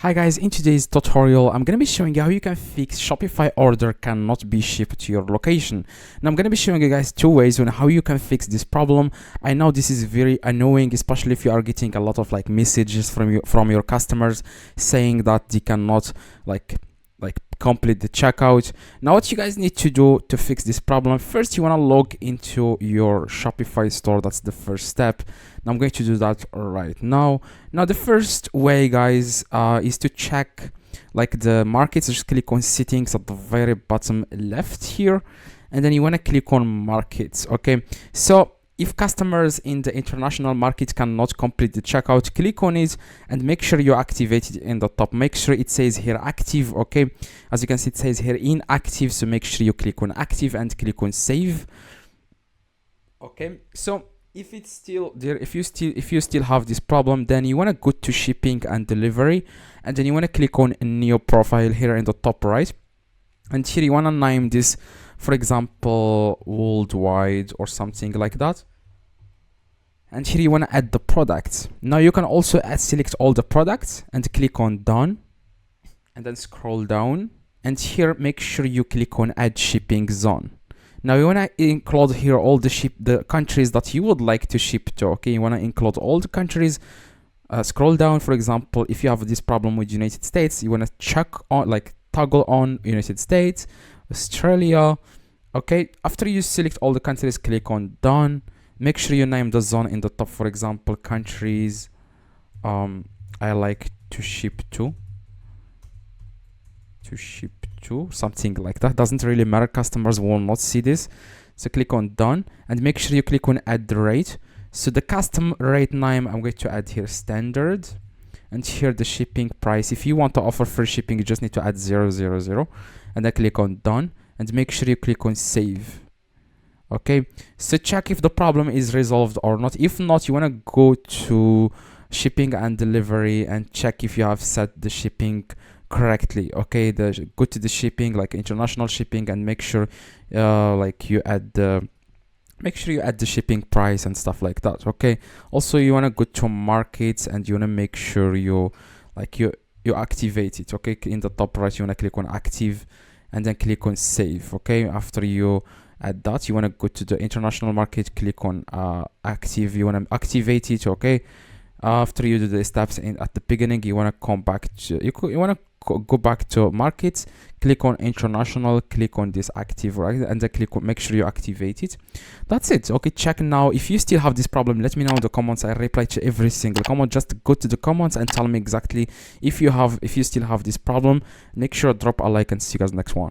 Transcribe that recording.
Hi guys, in today's tutorial, I'm going to be showing you how you can fix Shopify order cannot be shipped to your location. Now I'm going to be showing you guys two ways on how you can fix this problem. I know this is very annoying, especially if you are getting a lot of messages from your customers saying that they cannot like complete the checkout. Now what you guys need to do to fix this problem, first you want to log into your Shopify store. That's the first step. Now I'm going to do that right now. Now the first way, guys, is to check the markets. Just click on settings at the very bottom left here, and then you want to click on markets. Okay, so if customers in the international market cannot complete the checkout, click on it and make sure you activate it in the top. Make sure it says here active. Okay, as you can see, it says here inactive, so make sure you click on active and click on save. Okay, so if it's still there, if you still have this problem, then you want to go to shipping and delivery, and then you want to click on a new profile here in the top right, and here you want to name this, for example, worldwide or something like that. And here you want to add the products. Now you can also select all the products and click on done, and then scroll down, and here make sure you click on add shipping zone. Now you want to include here all the countries that you would like to ship to. Okay, you want to include all the countries. Scroll down. For example, if you have this problem with United States, you want to check on toggle on United States, Australia. Okay, after you select all the countries, click on done. Make sure you name the zone in the top. For example, countries I like to ship to something like that. Doesn't really matter, customers will not see this. So click on done and make sure you click on add the rate. So the custom rate name, I'm going to add here standard, and here the shipping price. If you want to offer free shipping, you just need to add 000, and then click on done and make sure you click on save. Okay, so check if the problem is resolved or not. If not, you want to go to shipping and delivery and check if you have set the shipping correctly. Okay, go to the shipping, international shipping, and make sure you add the shipping price and stuff like that. Okay, also you want to go to markets and you want to make sure you activate it. Okay, in the top right you want to click on active and then click on save. Okay, after you add that, you want to go to the international market, click on active. You want to activate it. Okay, after you do the steps at the beginning, you want to come back to you want to go back to markets, click on international, click on this active, right, and then click on make sure you activate it. That's it. Okay, check now. If you still have this problem, let me know in the comments. I reply to every single comment. Just go to the comments and tell me exactly if you still have this problem. Make sure to drop a like, and see you guys next one.